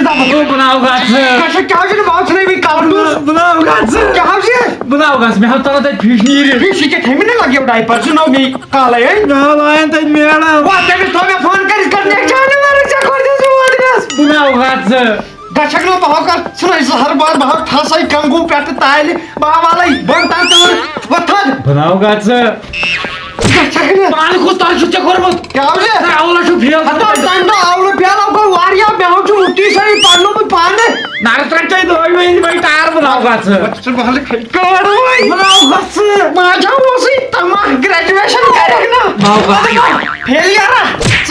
दाबो बनाओ गाछ कशा क्या जन बात नहीं भी कालूस बनाओ गाछ क्या है बनाओ गाछ मैं तला त फिश नीर फिश के थेमी ने लगे डायपर सुनो मी काले है ना लायन त मेरा वा तेरे तो मैं फोन करने जाने वाला जा कर दे वादस बनाओ गाछ गछक नो भाव का सुनो हर बार भाव ठासै कंगू पेट ताइले बाबालाई बनता त वथन बनाओ गाछ पानी को ताल छुट्टे करमत क्या हो रे आवला छु फेल हतो तान तो आवला फेल को वारिया बेहु छु उठी सरी पानो में पाने नार ट्रैक्टर तो होई भाई टायर बनाओ गाछ बच्चे बहल कर भाई बनाओ गाछ माझा वसी तमा ग्रेजुएशन करे ना बनाओ गाछ फेल यार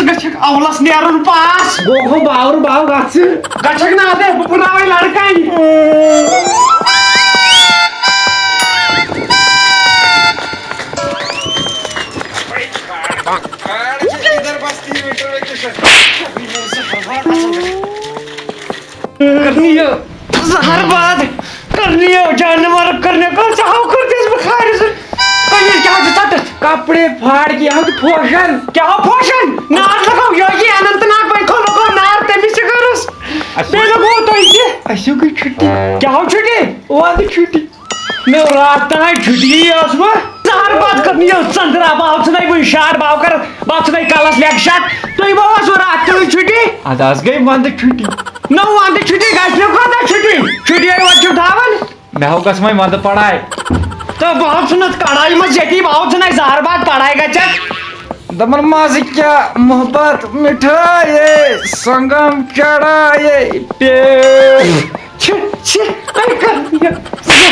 गछक आवलास नेरन पास गोगो बावर बाव गाछ गछक ना आते पुनावे लड़का करनी हो हर बात करनी हो जानवर करने को चाहो करते इस बुखार से कहीं क्या होता कपड़े फाड़ के हम फैशन क्या फैशन नार लगाओ योगी अनंतनाग भाई खोलो को नार ते मिस करस ते लोगो तो इसे ऐसे की छुट्टी क्या हो छुट्टी वाली छुट्टी मैं रात है छुट्टी है उसमें चार बात करनी है चंद्रा बाव नहीं वो इशार बाव कर बात नहीं कालास लेक शॉट तो ये बाव सो रात की छुट्टी आदास गई वन द छुट्टी नो वन द छुट्टी गाइस नो का छुट्टी है वो उठावन मैं हो कसमय मत पढ़ाई तो बाव सुनत कढ़ाई में जेटी बाव सुनाई जार बात पढ़ाई का चक दमर माजी क्या मोहब्बत मिठाई संगम चढ़ाए पे छे छे आई कर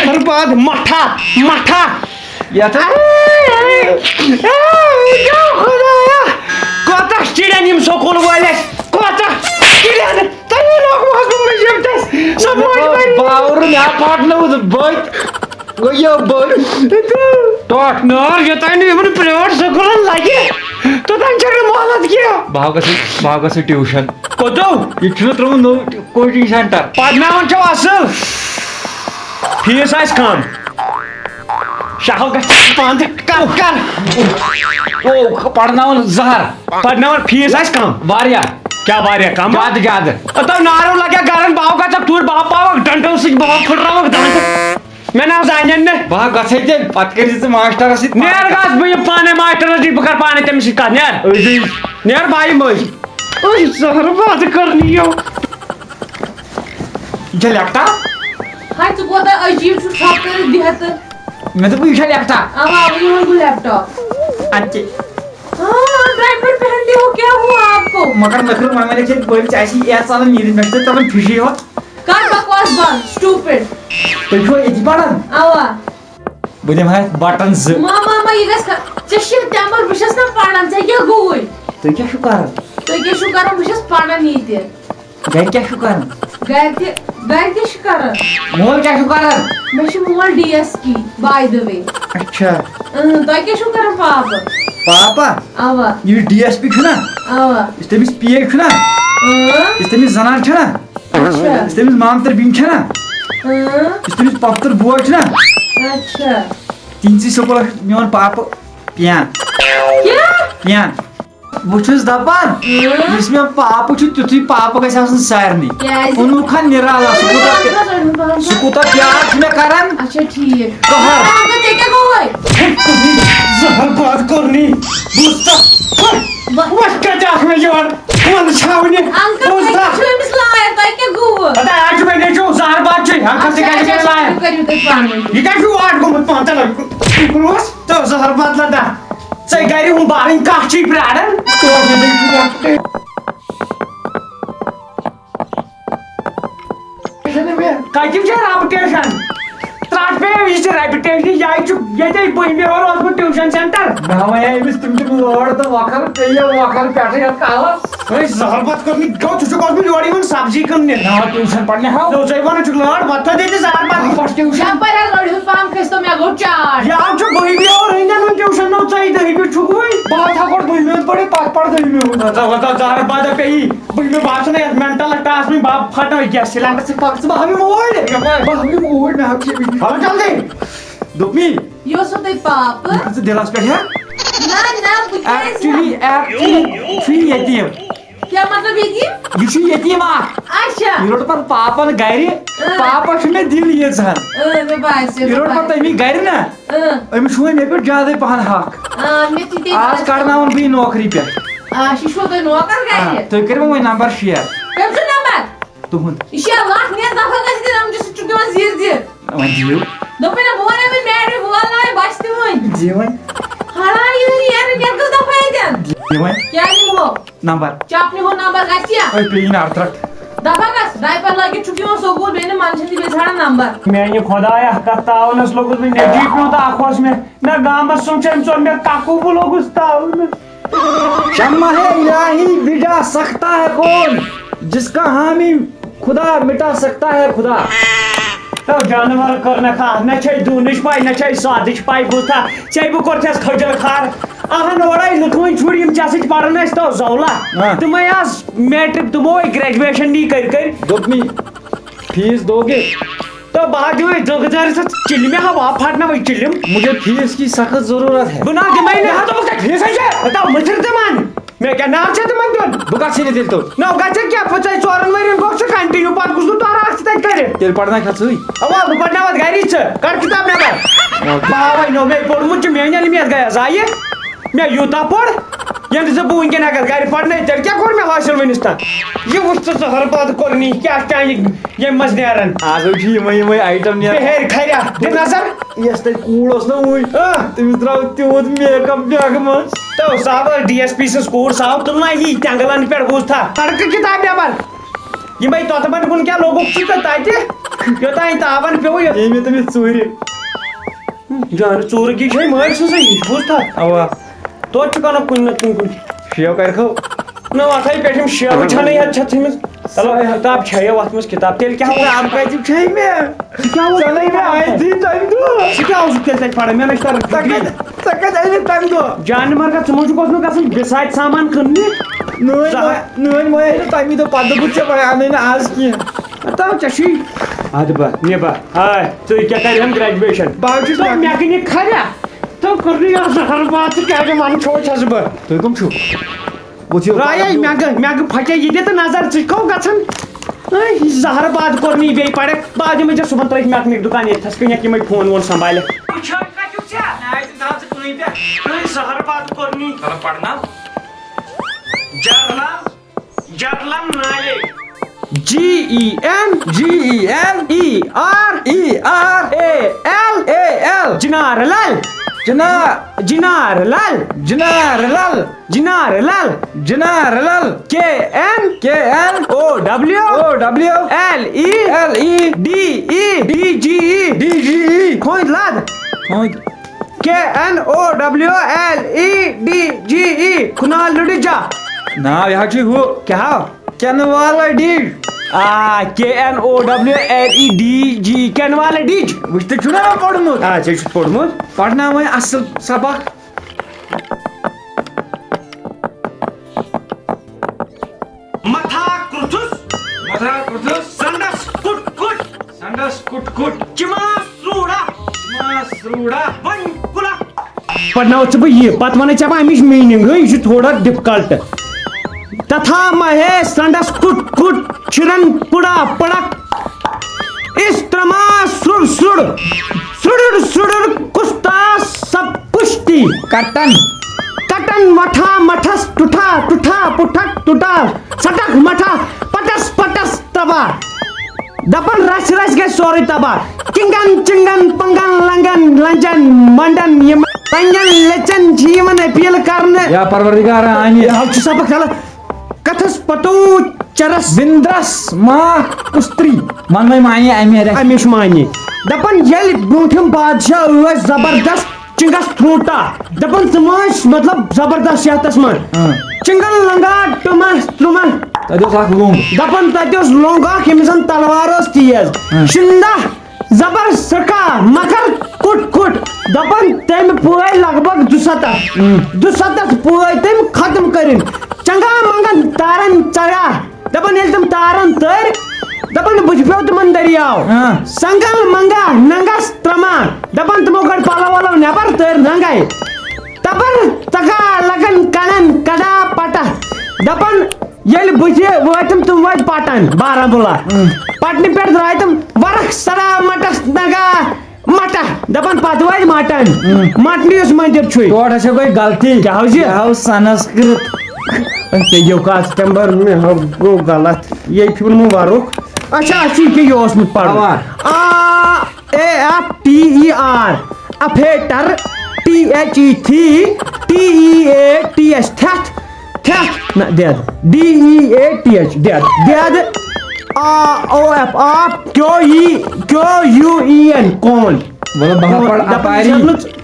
हर बात मठा मठा या था क्या खुदाया कोता स्टेडियम सोकोल वाले कोता स्टेडियम तनी लोग वहां में जमते सब बावर या पार्टनर विद बॉय गयो बॉय पार्टनर ये तनी मन प्राइवेट सोकोल लागे तो त्यांच्याकडे मोहलत किया भाव कसं ट्यूशन कोतो इथलं तर नो कोचिंग सेंटर पार्टनरच्या वासल फीस आइस काम शाह का पांच कर ओ पढ़नावन जहर पढ़नावन फीस आइस काम वारिया क्या वारिया काम याद तो नारो लगे गारन बाव का तब टूर बाप पाव डंडो से बाव फुट रहा डंडो मैं ना जाइन ने बा गसे जे पटकरी से मास्टर से नेर गास बे पाने मास्टर दी बकर पाने तम से का नेर भाई मई ओए जहर बात करनी हो जे लगता हाय तू बोलता अजीब छु छाप कर दिहत मैं तो पूछा लगता अब अभी वो लैपटॉप अच्छे हां ड्राइवर पहन ली हो क्या हुआ आपको मगर मतलब मैंने से कोई चाहिए या साला नींद में तो तब खुशी हो कर बकवास बंद स्टूपिड तो जो इज बटन आवा बुझे भाई बटन्स मामा ये गस चशिम तमर बशस ना पाणन से क्या गोय तो क्या शुक्र बशस पाणन नी ते घर क्या शुक्र घर के शुक्र मोल क्या शुक्र मैं छु मोल डीएस की बाय द वे अच्छा तो क्या शुक्र पापा आवा ये डीएसपी छना आवा इसते भी पीए छना इसते भी जनार छना अच्छा इसते भी मामतर बीन छना इसते भी पफ्तर बुआ छना अच्छा तीन सी सोकोला मेवन पाप पियान क्या बुछुस दपान इसमें पाप छु तुथि पाप गैस आसन सारनी उनु खन निराला सुकुता प्यार में करन अच्छा ठीक कहर आपका टेके गोय जहर बात करनी बुस्ता वस का जाख में जोर कौन छावनी अंकल बुस्ता मैं मिस लाया ताई के गो अदा आज मैंने जो जहर बात छै अंकल से कैसे लाया करियो ते पानी ये का जो आठ को मत पांता लग क्रोस तो जहर बात लदा say gari hum barin kahchi pradan to me kaçım şey reputation transfer is reputation yay chu yete boyme or osmo tuition center bhawaya imis tumte lord to wakar peya wakar kaise yat kala ओए जहर बात करनी क्यों तुझे कौन भी लोड़ी मन सब्जी करने ना ट्यूशन पढ़ने हां तो जय बने चुगलाड़ बता देते जहर बात की फर्स्ट ट्यूशन या पर लोड़ी पाम कस्तो मैं गो चार यार जो कोई भी और है ना ट्यूशन नो चाहिए दही भी छुगुई बात हा कर दुई में पड़े पास पड़ दही में बता जहर बात पे ही बुई में बात नहीं मेंटल क्लास में बाप फटा हो गया सिलेंडर से पास में हमें मोड़ ना हम जल्दी दुपी यो सो ते पाप से दिलास पे है ना actually free ATM क्या मतलब यतीम? ये यतीम अच्छा रोड पर पापन गर पापा मे दिल ये मैं बाइस रोड पर तमी गर ना अमिस मे पे ज्यादा पहन हक मैं ती आज कड़नावन बी नौकरी पे शिशो तो नौकर गए तुम करो वो नंबर शेयर कम से नंबर तुहंद इंशाल्लाह ने दफा गस दिन हम जिस चुके वन जीर जीर वन दियो दोपे ना बोले में मैड में बोल ना बचते वन जीवन हां ये यार ने कस दफा है जन जीवन क्या नहीं हो नंबर चापने हो नंबर गसिया ओए पेन आर्ट्रक दफा गस डायपर लगे चुके वन सोगुल बेने मानछती बेछाड़ा नंबर मैं खुदाया कतावनस लोगुस में नजीब नो ता आखोस में ना गामस सुमचन चोन में काकू लोगुस तावन शम्मा है इलाही बिजा सकता है कौन जिसका हामी खुदा मिटा सकता है खुदा तो जानवर करने खा न छै दूनिश पाई न छै सादिश पाई बुथा छै बु करथस खजल खार अहन ओड़ाई लुकवन छुड़ी हम चासिच पढ़ने तो जौला तुम आज मैट्रिक तुम ग्रेजुएशन नी कर दोपनी फीस दोगे तो बाद में 2000 से चिल्म में हवा फाटना वही चिल्म मुझे फीस की सख्त जरूरत है बुना के मैंने हाँ तो मुझे फीस है बताओ मुझे जमान मैं क्या नाम से तुम दोन बुका सीने दिल तो ना गाचे क्या पचाई चोरन मेरे बॉक्स कंटिन्यू पार कुछ तो तारा आस्ते तक करे तेल पढ़ना खसुई अब वो पढ़ना मत गाड़ी से कर किताब ना कर भाई नो मैं पढ़ मुझे मैं नहीं मिल गया जाइए मैं यूता पढ़ ये तो सब उनके ना कर गाड़ी पढ़ने चल क्या कर मैं हासिल वनिस्ता ये उस तो हर बात करनी क्या टाइम ये मजनेरन आज उठी मैं आइटम ने हेर खैरा दे नजर यस्ते कूड़ोस ना हुई तुम द्राव त्योद मेकअप बैग में तो साहब डीएसपी से स्कोर साहब तुम ना ही टंगलन पे घुस था तड़क किताब यार ये भाई तो तबन कुन क्या लोगों की तो ताते यो ताई तावन पे हो ये में तुम्हें चोरी जान चोर की छै मार से घुस था अवा तो चुका ना कुन शेव कर खो ना अथाई पेटम शेव छने या छथि में चलो किताब छै वात में किताब तेल क्या हो आम का जी छै में क्या हो चले में आई थी टाइम दो क्या हो तेल तक पड़े मैंने स्टार तक जाइए टाइम दो जानवर का समझ को न कसम बिसाइड सामान खन्ने नो मैं टाइम तो पाद कुछ पड़े आने ना आज की बताओ चशी आदबा नेबा हाय तो क्या कर हम ग्रेजुएशन बावजूद तो मैकेनिक खरा तो कर रही है हर बात क्या के मान छोड़ छसब तो कम छु बुझियो राय मैग फटे ये तो नजर चिको गछन जहर बात करनी बे पड़े बाद में जो सुबह तक मैकेनिक दुकान ये थसकने कि मैं फोन वोन संभाले पूछो का क्यों छा नहीं तो दांत कोई पे कोई जहर बात करनी चलो पढ़ना जरलम नाले GENERAL General KNOWLEDGE खोज लाद KNOWLEDGE कुनाल लुडिजा ना यहाँ जी हो क्या कैनवाला डीज KNOWLEDG कैनवाला डीज वुझते छुना पढ़मुत छे पढ़मुत पढ़ना मैं असल सबक मथा कुर्तुस संडस कुट चिमा स्रूड़ा वन कुला पढ़ना हो चुका ये बात माने चाहे अमिश मीनिंग है ये थोड़ा डिफिकल्ट तथा महे संडस कुट चिरन पुड़ा पड़क इस त्रमा सुड़ कुस्ता सब पुष्टि कटन मठा मठस टूठा पुठक टूटा सटक मठा पटस तबा दपन रस के सोरी तबा चिंगन पंगन लंजन मंडन पंजन लेचन जीवन अपील करने या परवरदिगार आनी हम सबक चला कथस पटू चरस बिंद्रस मां कुस्त्री मन में माये अमिश माये दपन येल ब्रूठम बादशाह हुआ जबरदस्त चिंगस फ्रूटा दपन समाज मतलब जबरदस्त सेहतस मन चिंगन लंगा टुमस तदियोस आख लोंग दपन तदियोस लोंगा किमसन तलवारोस तेज शिंदा जबर सका मकर कुट दपन तेम पुए लगभग 270 पुए तेम खत्म करिन चंगा मंगन तारन चढ़ा दपन येल तुम तारन तर दपन बुझप्यो तुमन दरियाव संगल मंगा नंगस त्रमा दपन तुमो गड पाला वाला नेबर तर नंगाई दपन तका लगन कनन कड़ा पटा दपन येल बुझे वातम तुम वात पाटन बारामुला पटने पे द्राय तुम वरख सलाम मटस नगा मटा दपन पत वात मटन मटनी उस मंदिर छु तोड़ से कोई गलती क्या हो जी हाउ संस्कृत के यो कस्टमर में हम गो गलत ये फिल्म वारुक अच्छा अच्छी के यो उस में पढ़ आ A F T E R after T H E the T E A T S that that ना dead D E A T H dead O F आप क्यों यू ई एन कौन बोलो बहा पड़ अपारी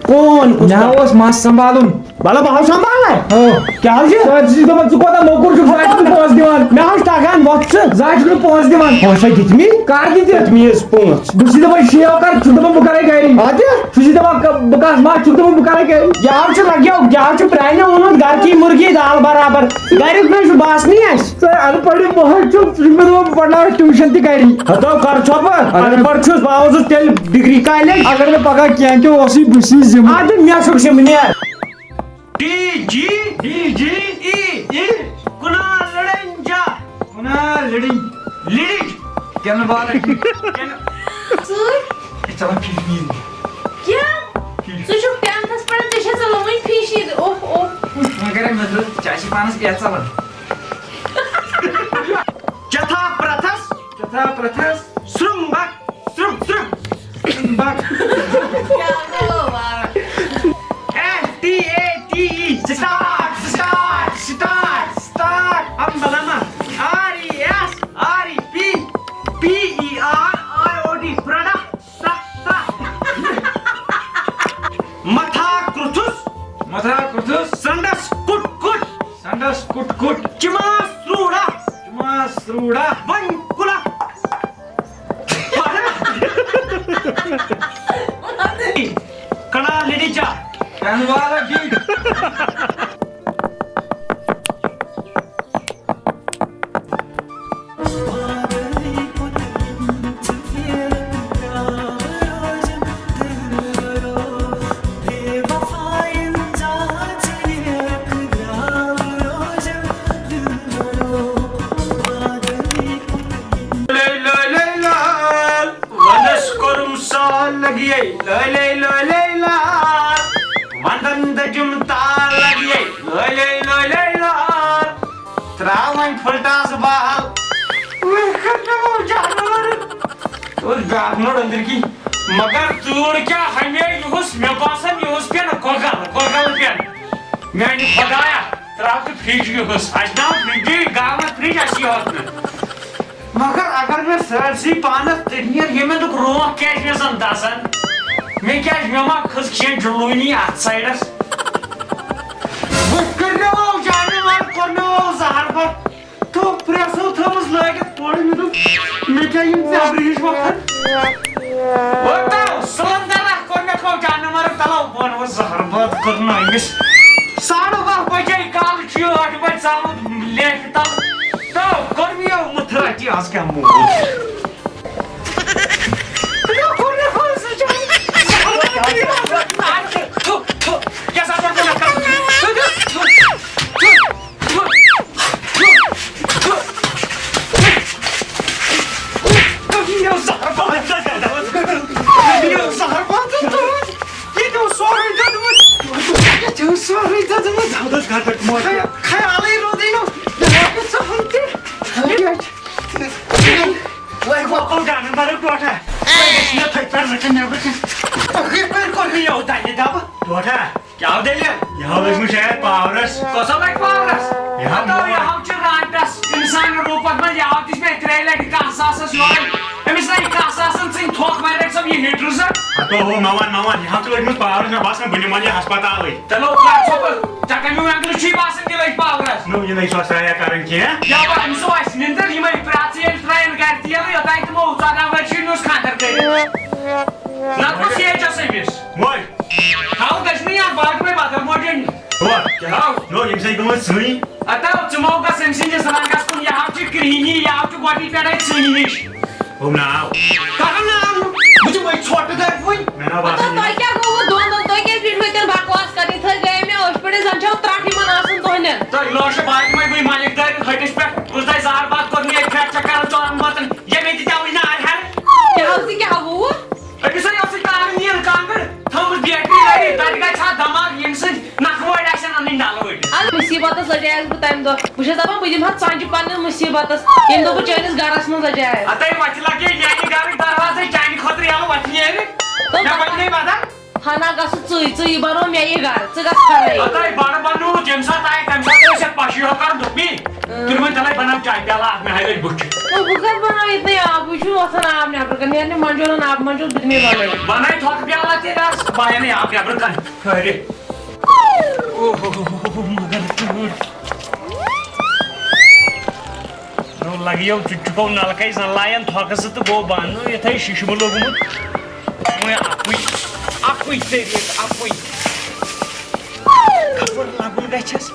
कौन यहाँ उस मास संभालूं बाला बाहर संभाल है हो क्या हाल जी तो जी तो मत कोता मोकुर जो जायच को पहुंच दिवान मैं हां टागान वक्त जायच को पहुंच दिवान पहुंचा कितनी कार दी कितनी है स्पोंस बुसी तो भाई शेव कर छुट में बुकारे गई आदे सुजी तो बकास मार छुट में बुकारे गई यार से लग्यो यार से प्राय ने उन्होंने घर की मुर्गी दाल बराबर घर में बास नहीं है सर अनपढ़ बहुत जो में वो पढ़ना ट्यूशन ती करी हतो कर छप अनपढ़ छुस बावजूद तेल डिग्री का ले अगर मैं पका क्या क्यों ओसी बुसी जिम आज मैं सुख से मिले डी जी ई कुना लड़ंजा कुना लिडिंग क्या बात है Sir, चला फिर क्या? Su şu tenthas पढ़ा ते छे चलो वही फीशी ओह मगर मैं चाची पानस क्या चला चथा प्रथस श्रुंग बक क्या हो वाह STATE start हम बलामा RESREPPERIOD प्रड़ा सा मथा क्रुथुस संडस कुट चिमा स्रूड़ा वंकुला कणा लिडिचा कनवाला की अंदर की मगर तूड़ क्या हमें युस में बासन युस पे न कोगल पे मैं नहीं खुदाया त्राक फ्रिज युस आज ना फ्रिज गांव में फ्रिज ऐसी होत न मगर अगर मैं सरसी पानस तनियर ये में तो रोह कैश में संदासन मैं क्या मैं मा खस खेन जुलूनी आउटसाइडर्स वो करने वो जाने वाल करने वो जहर पर तो प्रेसो थमस लाके पड़ में तो मैं क्या इन से अब्रिश वक्त बताओ सलंदर करने को जाने मारे तलाव बन वो जहर बात करना इस 12:30 बजे काल छियो 8 बजे सामु लेट तब तो कर्मियों मथरा की आज क्या मूड क्या दे ले यहाँ लग शायद पावरस कसम लाइक पावरस यहाँ तो यहाँ च रांटस इंसान रूपत में यहाँ तिस में त्रेले कासासस योय एमिस नहीं कासासन सिंह ठोक मारे सब ये हिटरस तो हो नवान यहाँ तो लग पावरस में बस में बनी माली अस्पताल है चलो कार छोप चकन में अंकल छी बासन के लाइक पावरस नो ये नहीं स्वास्थ्य है कारण की है या बा हम सो आइस निंदर ही में प्राचीन ट्रेन करती है यो ताई तुम उतारा वर्षी न्यूज़ खातर करे ना तो ये जैसे बिस मोय हाउ दशनी यार बाद में बात मॉडर्न हुआ क्या नो ये सही कम सुनी अतः चुमाव का सेंसिंग जैसा का स्कूल यहाँ च क्रीनी यहाँ च बॉडी पे डाइट सुनी निश हो नाउ कारण मुझे वही छोटे दे वही मैं ना बात तो क्या को वो दोन तो क्या पीठ में तेल बकवास करी थे गए में हॉस्पिटल संचाव त्राटी मनासन तो ने तो लॉश बाइक में वही मालिक दार हटिस पे मुसीबत लजायस बह तम दह बह दपान बह दिमहा षंज पन्नस मुसीबत यम दो चानिस गरस मज लजायस अतः वत लगे यानी घर दरवाजे चानी खतर यालो वत नेर ना बन्ने बादा हना गस च बनो मे ये घर च गस खरे अतः बड़ बनु जेम साथ आए तम साथ से पाशी हो कर दुपी तुम तले बनाम चाय प्याला में हाइवे बुच तो बुकर बना इतने आप छु वसन आप ने पर कने ने मंजोल आप मंजोल बिदने वाले बनाई थोक प्याला तेरा बाय ने आप ने कर खरे ओहो मगर तू नो लगियो चुचको नलकै लायन थोकस तो गो बानु यथै शिशु लोगुमुत मैं आपुई तेरे आपुई खबर लागुन गछस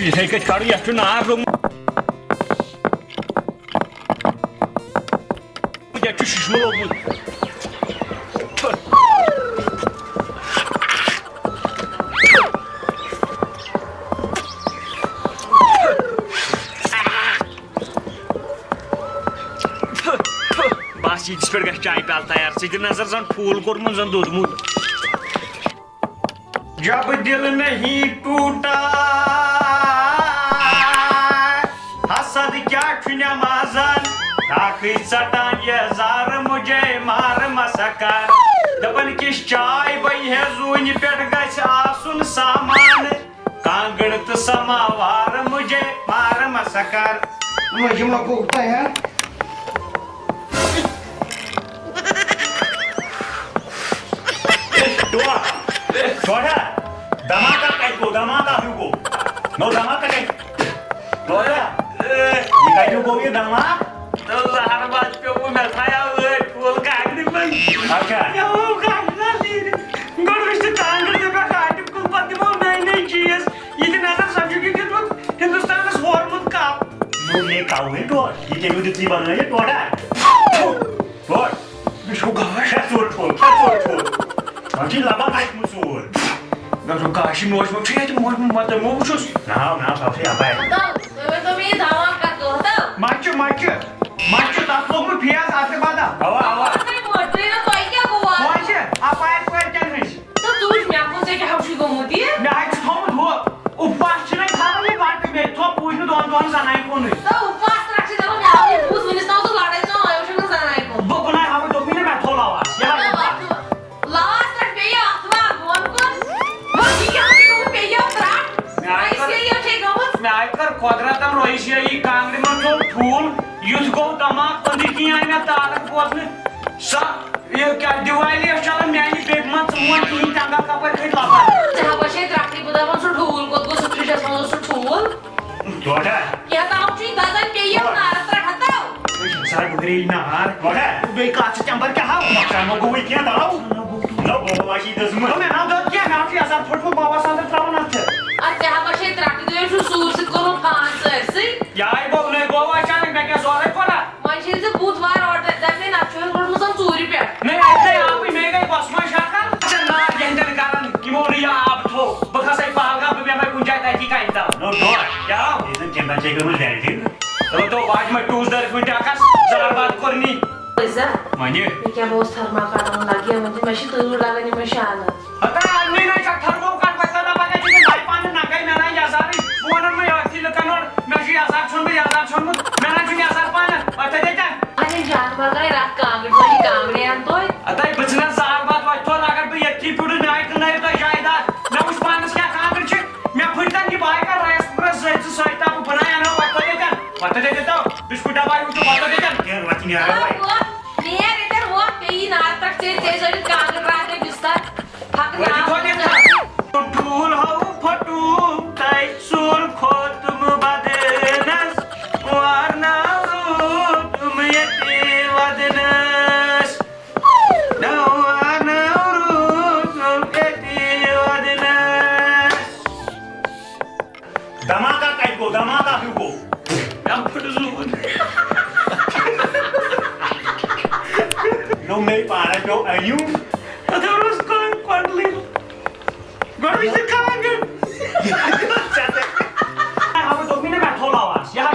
ये कट काढू या ना रूम या शिशु लोगुमुत इस पे चाय प्याल तैयार सी नजर जन फूल कोरमुत जन दोदमुत जब दिल नहीं टूटा हसद क्या नमाजन ताकि सटान ये जार मुझे मार मसकर दपन किस चाय बई है जून पेट गछ आसुन सामान कांगड़ तो समावार मुझे मार मसकर मुझे लोग उठता है Toda, damaka kaiko, damaka hugo. No damaka kai. Toda, ये काइटो को ये दामा तो हर बात पे वो मैं खाया हुए फूल का आगे बन अच्छा क्या वो खाना लीर गॉड विश कांगर दे का काट को पति वो नहीं चीज ये नजर समझो कि हिंदुस्तान में हॉर्मोन का नो ये काउ है तो ये के मुझे ती बना है टोडा और विशु गाश छोड़ Nanti lama kayak musuh. Nggak suka sih mau mata mau sus. Nah, pasti apa ya? तो तो मैं धावा कर दो तो माचो आप लोग में पियाज आते बादा Awa. नहीं मोटे ना तो क्या हुआ माचे आप आए कोई चैलेंज तो तू मैं आपको से क्या हौशी को मोती है मैं आज थोम हो उपास नहीं खाना ये बात में तो पूछने दोन जाना है कौन तो उपवास रखते तो मैं आपको पूछ मिनिस्टर तो लड़ाई तो आयो शंकर जाना है को वो बनाए हमें तो मिले मैं थोड़ा आवाज यार लास्ट तक पे या अथवा मोन को वो की हौशी को पे या ट्रैक ऐसे ये ठीक हो मैं आकर क्वाड्रातम रोइशिया ये कांगड़ी में जो फूल युद्ध को दमाग पंदी की आई मैं तारक बोलने सा ये क्या दिवाली चला मैं ये बेग मत सुन की टांगा का पर खिला जहां बसे ट्रैक बुदा मन सु ढोल को सुट्रिजा सो सु ढोल Toda. या ताऊ ची दादन पे या नारत रखता सारे बकरी ना हार Toda. बेकार से चंबर क्या how Makan mau gue kia tahu? No bawa lagi dah semua. मैं ना दो क्या मैं आपकी आसार फुट बाबा साथ ट्राउन आते अच्छा बसे ट्रैक दे सु सूर से करो कांस ऐसे यार बोलने गोवा अचानक मैं क्या सोरे पड़ा मानशील से बुधवार ऑर्डर दरने नाचो करून सम चोरी पे नहीं ऐसे आप ही मैं गई बस में शाका अच्छा ना गेंदन कारण कि वो रिया आप तो बखा से पागा पे मैं गुंजाइश है कि का इंदा No Toda. क्या Ini cemban cek dulu dari sini. तो आज मैं टूज दर मिनट आकाश चार बात करनी पैसा मानिए मैं क्या बहुत थर्मा काटूं लगी है मुझे मशी तो लगानी मशाल आता आदमी नहीं का थर्मो काट बता ना बाजे जिसे भाई पानी ना गई ना या सारी बोनर में आती लकनोर मैं जी आसार छोड़ में आसार छोड़ में मैं ना जी आसार पाना अच्छा देता अरे जानवर का रात कांगड़ वाली कांगड़े आन तो आता बचना सार बात वाच तो अगर तो यकी पुड़ नाइट नहीं तो शायद ना उस पानस क्या कांगड़ छे मैं फुटता की बाय का राइस प्रेस सहित आप बनाया ना पता देता बिस्कुट भाई तो पता देता Kia buat ini ada apa? मैं इधर हुआ कई नार तक से सड़ी कांगड़ रात में बिस्तर हक वो तो देता तो टूल हो फटू ताई सुर खो तुम बदनस वारना तुम यती वदनस नवाना तुम यती वदनस Damaka kaiko, damaka hugo. I'm pretty soon. No me para no ayu. Terus kan kuadlil. Gak bisa kangen. Aku tuh minum aku lawas. Ya.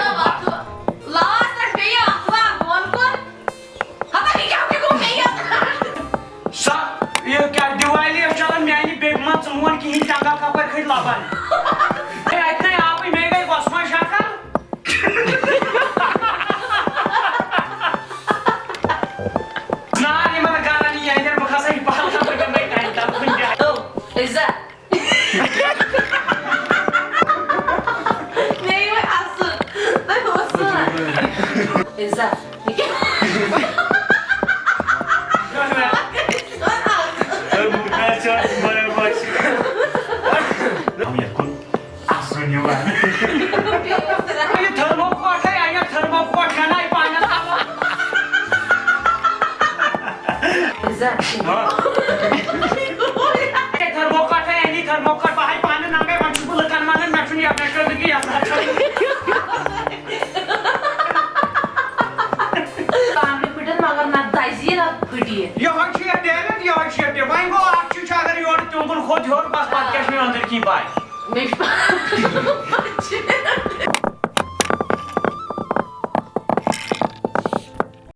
İzzet. मैं चाह बड़े बच हम ये कुल सुनियो ये थर्मोकोट है या थर्मोकोट है ना पानी सावा İzzet. ये थर्मोकोट है नहीं थर्मोकोट बाहर पानी ना गए मन को लकन माने मैं सुनिए अपने कर दी या Kamli pidin magar na daizi na pidi. ये हॉशियर दे ना ये हॉशियर दे भाई वो आप चुचा अगर ये और तुम खुद हो बस बात कैश में अंदर की बात Meş.